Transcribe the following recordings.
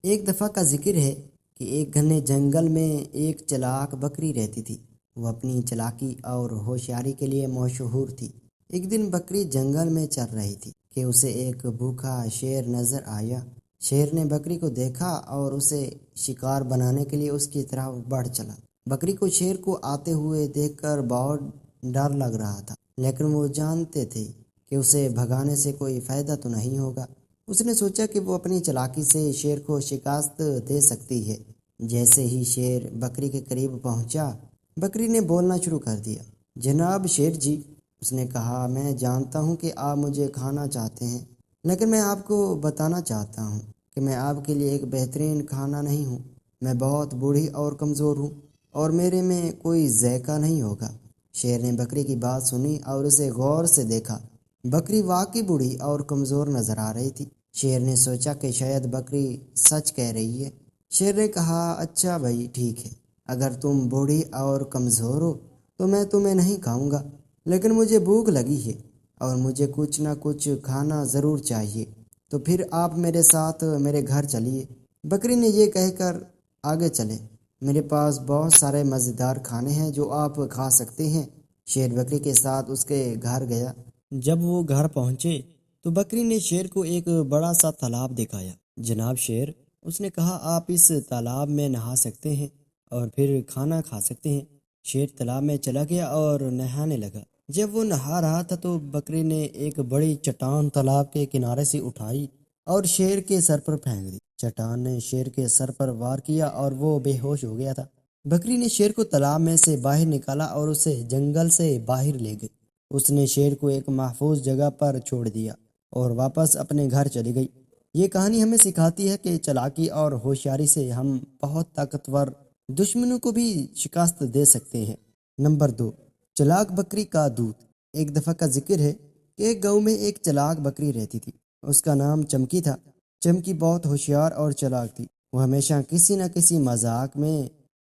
ایک دفعہ کا ذکر ہے کہ ایک گھنے جنگل میں ایک چلاک بکری رہتی تھی۔ وہ اپنی چلاکی اور ہوشیاری کے لیے مشہور تھی۔ ایک دن بکری جنگل میں چر رہی تھی کہ اسے ایک بھوکا شیر نظر آیا۔ شیر نے بکری کو دیکھا اور اسے شکار بنانے کے لیے اس کی طرف بڑھ چلا۔ بکری کو شیر کو آتے ہوئے دیکھ کر بہت ڈر لگ رہا تھا، لیکن وہ جانتے تھے کہ اسے بھگانے سے کوئی فائدہ تو نہیں ہوگا۔ اس نے سوچا کہ وہ اپنی چلاکی سے شیر کو شکست دے سکتی ہے۔ جیسے ہی شیر بکری کے قریب پہنچا، بکری نے بولنا شروع کر دیا۔ جناب شیر جی، اس نے کہا، میں جانتا ہوں کہ آپ مجھے کھانا چاہتے ہیں، لیکن میں آپ کو بتانا چاہتا ہوں کہ میں آپ کے لیے ایک بہترین کھانا نہیں ہوں۔ میں بہت بوڑھی اور کمزور ہوں اور میرے میں کوئی ذائقہ نہیں ہوگا۔ شیر نے بکری کی بات سنی اور اسے غور سے دیکھا۔ بکری واقعی بوڑھی اور کمزور نظر آ رہی تھی۔ شیر نے سوچا کہ شاید بکری سچ کہہ رہی ہے۔ شیر نے کہا، اچھا بھائی، ٹھیک ہے، اگر تم بوڑھی اور کمزور ہو تو میں تمہیں نہیں کھاؤں گا، لیکن مجھے بھوک لگی ہے اور مجھے کچھ نہ کچھ کھانا ضرور چاہیے، تو پھر آپ میرے ساتھ میرے گھر چلیے۔ بکری نے یہ کہہ کر آگے چلے، میرے پاس بہت سارے مزیدار کھانے ہیں جو آپ کھا سکتے ہیں۔ شیر بکری کے ساتھ اس کے گھر گیا۔ جب وہ گھر پہنچے تو بکری نے شیر کو ایک بڑا سا تالاب دکھایا۔ جناب شیر، اس نے کہا، آپ اس تالاب میں نہا سکتے ہیں اور پھر کھانا کھا سکتے ہیں۔ شیر تالاب میں چلا گیا اور نہانے لگا۔ جب وہ نہا رہا تھا تو بکری نے ایک بڑی چٹان تالاب کے کنارے سے اٹھائی اور شیر کے سر پر پھینک دی۔ چٹان نے شیر کے سر پر وار کیا اور وہ بے ہوش ہو گیا تھا۔ بکری نے شیر کو تالاب میں سے باہر نکالا اور اسے جنگل سے باہر لے گئی۔ اس نے شیر کو ایک محفوظ جگہ پر چھوڑ دیا اور واپس اپنے گھر چلی گئی۔ یہ کہانی ہمیں سکھاتی ہے کہ چالاکی اور ہوشیاری سے ہم بہت طاقتور دشمنوں کو بھی شکست دے سکتے ہیں۔ نمبر 2، چلاک بکری کا دودھ۔ ایک دفعہ کا ذکر ہے کہ ایک گاؤں میں ایک چلاک بکری رہتی تھی۔ اس کا نام چمکی تھا۔ چمکی بہت ہوشیار اور چلاک تھی۔ وہ ہمیشہ کسی نہ کسی مذاق میں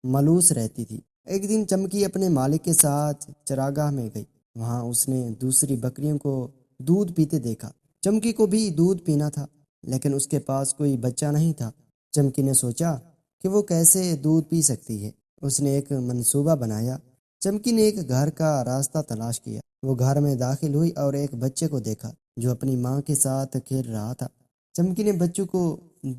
ملوث رہتی تھی۔ ایک دن چمکی اپنے مالک کے ساتھ چراگاہ میں گئی۔ وہاں اس نے دوسری بکریوں کو دودھ پیتے دیکھا۔ چمکی کو بھی دودھ پینا تھا، لیکن اس کے پاس کوئی بچہ نہیں تھا۔ چمکی نے سوچا کہ وہ کیسے دودھ پی سکتی ہے۔ اس نے ایک منصوبہ بنایا۔ چمکی نے ایک گھر کا راستہ تلاش کیا۔ وہ گھر میں داخل ہوئی اور ایک بچے کو دیکھا جو اپنی ماں کے ساتھ کھیل رہا تھا۔ چمکی نے بچوں کو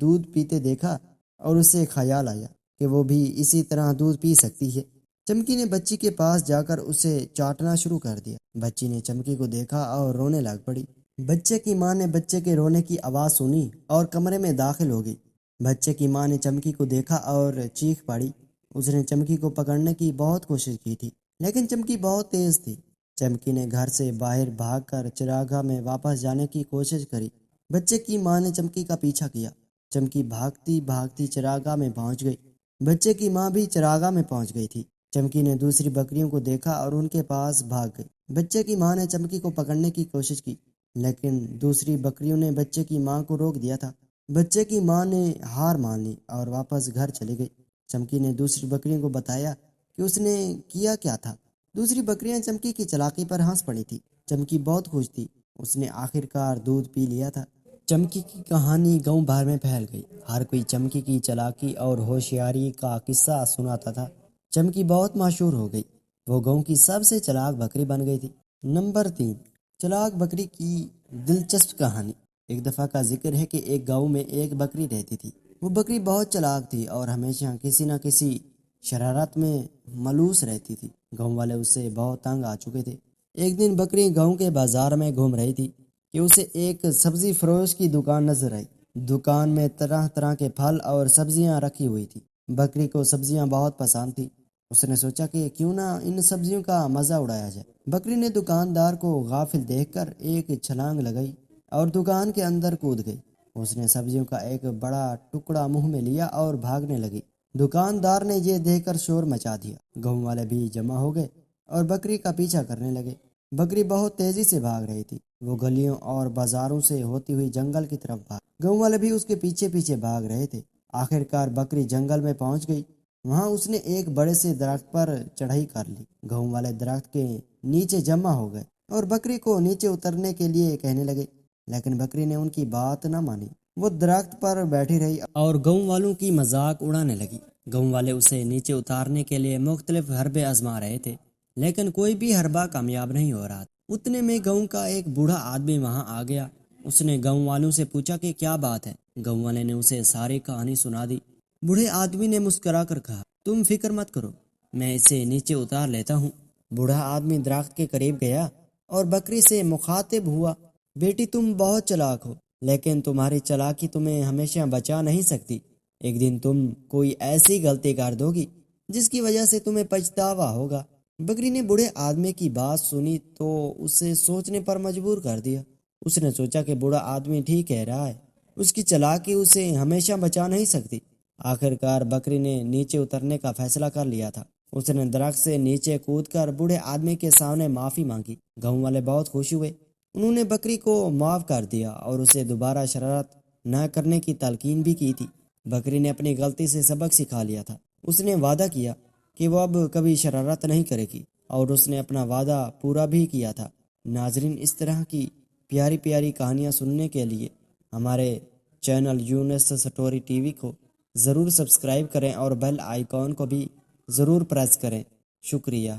دودھ پیتے دیکھا اور اسے خیال آیا کہ وہ بھی اسی طرح دودھ پی سکتی ہے۔ چمکی نے بچی کے پاس جا کر اسے چاٹنا شروع کر دیا۔ بچی نے چمکی کو دیکھا اور رونے لگ پڑی۔ بچے کی ماں نے بچے کے رونے کی آواز سنی اور کمرے میں داخل ہو گئی۔ بچے کی ماں نے چمکی کو دیکھا اور چیخ پاڑی۔ اس نے چمکی کو پکڑنے کی بہت کوشش کی تھی، لیکن چمکی بہت تیز تھی۔ چمکی نے گھر سے باہر بھاگ کر چراگاہ میں واپس جانے کی کوشش کری۔ بچے کی ماں نے چمکی کا پیچھا کیا۔ چمکی بھاگتی بھاگتی چراگاہ میں پہنچ گئی۔ بچے کی ماں بھی چراگاہ میں پہنچ گئی تھی۔ چمکی نے دوسری بکریوں کو دیکھا اور ان کے پاس بھاگ گئی۔ بچے کی ماں نے چمکی کو پکڑنے کی کوشش کی، لیکن دوسری بکریوں نے بچے کی ماں کو روک دیا تھا۔ بچے کی ماں نے ہار مان لی اور واپس گھر چلی گئی۔ چمکی نے دوسری بکریوں کو بتایا کہ اس نے کیا کیا تھا۔ دوسری بکریاں چمکی کی چالاکی پر ہنس پڑی تھی۔ چمکی بہت خوش تھی، اس نے آخر کار دودھ پی لیا تھا۔ چمکی کی کہانی گاؤں بھر میں پھیل گئی۔ ہر کوئی چمکی کی چالاکی اور ہوشیاری کا قصہ سناتا تھا۔ چمکی بہت مشہور ہو گئی۔ وہ گاؤں کی سب سے چلاک بکری بن گئی تھی۔ نمبر 3، چلاک بکری کی دلچسپ کہانی۔ ایک دفعہ کا ذکر ہے کہ ایک گاؤں میں ایک بکری رہتی تھی۔ وہ بکری بہت چلاک تھی اور ہمیشہ کسی نہ کسی شرارت میں ملوث رہتی تھی۔ گاؤں والے اس سے بہت تنگ آ چکے تھے۔ ایک دن بکری گاؤں کے بازار میں گھوم رہی تھی کہ اسے ایک سبزی فروش کی دکان نظر آئی۔ دکان میں طرح طرح کے پھل اور سبزیاں رکھی ہوئی تھی۔ بکری کو سبزیاں بہت پسند تھی۔ اس نے سوچا کہ کیوں نہ ان سبزیوں کا مزہ اڑایا جائے۔ بکری نے دکاندار کو غافل دیکھ کر ایک چھلانگ لگائی اور دکان کے اندر کود گئی۔ اس نے سبزیوں کا ایک بڑا ٹکڑا منہ میں لیا اور بھاگنے لگی۔ دکاندار نے یہ دیکھ کر شور مچا دیا۔ گاؤں والے بھی جمع ہو گئے اور بکری کا پیچھا کرنے لگے۔ بکری بہت تیزی سے بھاگ رہی تھی۔ وہ گلیوں اور بازاروں سے ہوتی ہوئی جنگل کی طرف بھاگ۔ گاؤں والے بھی اس کے پیچھے پیچھے بھاگ رہے تھے۔ آخر کار بکری جنگل میں پہنچ گئی۔ وہاں اس نے ایک بڑے سے درخت پر چڑھائی کر لی۔ گاؤں والے درخت کے نیچے جمع ہو گئے اور بکری کو نیچے اترنے کے لیے کہنے لگے، لیکن بکری نے ان کی بات نہ مانی۔ وہ درخت پر بیٹھی رہی اور گاؤں والوں کی مذاق اڑانے لگی۔ گاؤں والے اسے نیچے اتارنے کے لیے مختلف حربے آزما رہے تھے، لیکن کوئی بھی حربہ کامیاب نہیں ہو رہا تھا۔ اتنے میں گاؤں کا ایک بوڑھا آدمی وہاں آ گیا۔ اس نے گاؤں والوں سے پوچھا کہ کیا بات ہے۔ گاؤں والے نے اسے ساری کہانی سنا دی۔ بوڑھے آدمی نے مسکرا کر کہا، تم فکر مت کرو، میں اسے نیچے اتار لیتا ہوں۔ بوڑھا آدمی درخت کے قریب گیا اور بکری سے مخاطب ہوا، بیٹی تم بہت چلاک ہو، لیکن تمہاری چلاکی تمہیں ہمیشہ بچا نہیں سکتی۔ ایک دن تم کوئی ایسی غلطی کر دو گی جس کی وجہ سے تمہیں پچھتاوا ہوگا۔ بکری نے بوڑھے آدمی کی بات سنی تو اسے سوچنے پر مجبور کر دیا۔ اس نے سوچا کہ بوڑھا آدمی ٹھیک کہہ رہا ہے، اس کی چلاکی اسے ہمیشہ بچا نہیں سکتی۔ آخر کار بکری نے نیچے اترنے کا فیصلہ کر لیا تھا۔ اس نے درخت سے نیچے کود کر بوڑھے آدمی کے سامنے معافی مانگی۔ گاؤں والے بہت خوش ہوئے، انہوں نے بکری کو معاف کر دیا اور اسے دوبارہ شرارت نہ کرنے کی تلقین بھی کی تھی۔ بکری نے اپنی غلطی سے سبق سکھا لیا تھا۔ اس نے وعدہ کیا کہ وہ اب کبھی شرارت نہیں کرے گی، اور اس نے اپنا وعدہ پورا بھی کیا تھا۔ ناظرین، اس طرح کی پیاری پیاری کہانیاں سننے کے لیے ہمارے چینل یونس سٹوری ٹی وی کو ضرور سبسکرائب کریں اور بیل آئیکن کو بھی ضرور پریس کریں۔ شکریہ۔